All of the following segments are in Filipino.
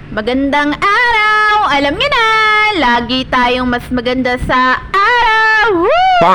Magandang araw! Alam niyo na, lagi tayong mas maganda sa araw! Woo!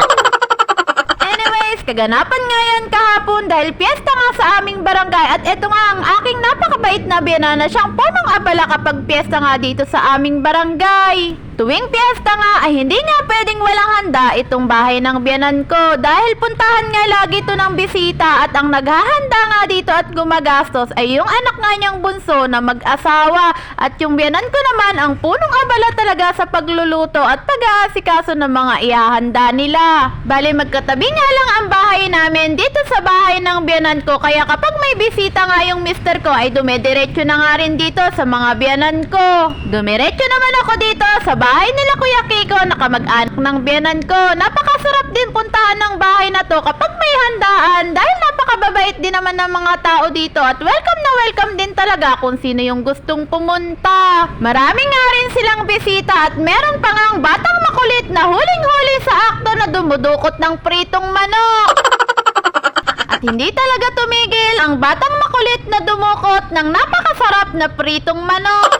Anyways, kaganapan nga yan kahapon dahil piyesta nga sa aming barangay at eto nga ang aking napakabait na biyanan na siyang punong abala kapag piyesta nga dito sa aming barangay. Tuwing piyesta nga ay hindi nga pwedeng walang handa itong bahay ng biyanan ko dahil puntahan nga lagi ito ng bisita at ang naghahanda nga dito at gumagastos ay yung anak nga niyang bunso na mag-asawa at yung biyanan ko naman ang punong abala talaga sa pagluluto at pag-aasikaso ng mga ihahanda nila. Bale magkatabi nga lang ang bahay namin dito sa bahay ng biyanan ko kaya kapag may bisita nga yung mister ko ay dumidiretso na nga rin dito sa mga biyanan ko. Dumiretso naman ako dito sa bahay nila Kuya Kiko na kamag-anak ng biyanan ko. Napakasarap din puntahan ng bahay na to kapag may handaan dahil napakababait din naman ng mga tao dito at welcome na welcome din talaga kung sino yung gustong pumunta. Marami nga rin silang bisita at meron pa ngang batang makulit na huling-huli sa akto na dumudukot ng pritong manok. At hindi talaga tumigil ang batang makulit na dumukot ng napakasarap na pritong manok.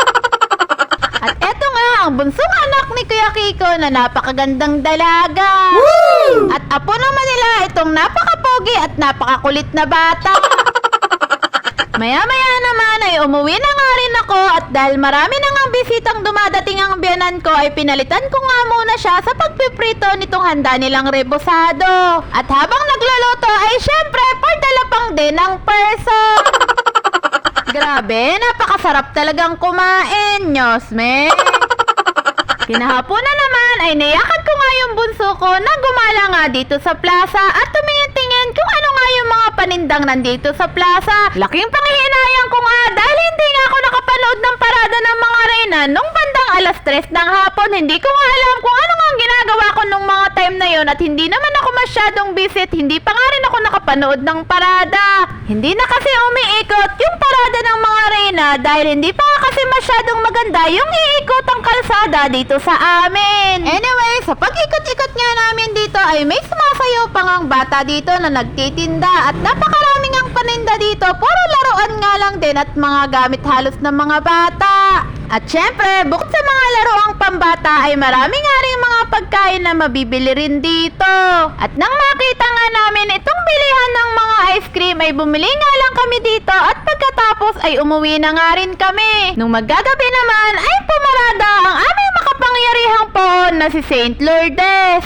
At eto nga ang bunsong anak ni Kuya Kiko na napakagandang dalaga. Woo! At apo naman nila itong napakapogi at napakakulit na bata. Maya-maya naman ay umuwi na nga rin ako at dahil marami na nga bisitang dumadating ang biyanan ko ay pinalitan ko nga muna siya sa pagpiprito nitong handa nilang rebosado. At habang nagluluto ay syempre pardalapang din ang person. Grabe, napakasarap talagang kumain, Nyosme. Kinahapon na naman ay niyakad ko nga yung bunso ko na gumala nga dito sa plaza at tumingin-tingin kung ano nga yung mga panindang nandito sa plaza. Laking panghihinayang ko nga dahil hindi nga ako nakapanood ng parada ng mga reyna nung bandang alas 3 ng hapon. Hindi ko nga alam kung ano nga ang ginagawa ko nung mga time na yon at hindi naman ako masyadong visit. Hindi pa nga rin ako nakapanood ng parada. Hindi na kasi umiikot yung parada ng mga reyna dahil hindi pa kasi masyadong maganda yung iikotang kalsada dito sa amin. Anyway, sa pag-ikot-ikot nga namin dito ay may sumasayaw pang ang bata dito na nagtitinda at napakaraming ang paninda dito. Puro laruan nga lang din at mga gamit halos ng mga bata. At syempre, bukod sa mga laruang pambata ay marami nga rin mga pagkain na mabibili rin dito. At nang makita nga namin itong bilihan ng mga ice cream ay bumili nga lang kami dito at pagkatapos ay umuwi na nga rin kami. Nung maggagabi naman ay pumarada ang aming makapangyarihang poon na si Saint Lourdes.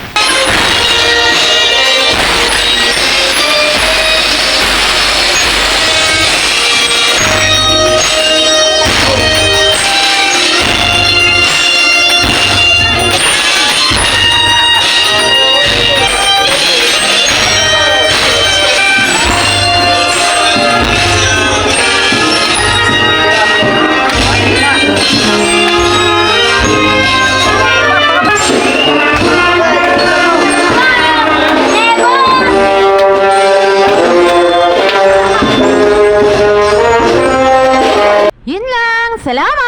Yun lang, salamat!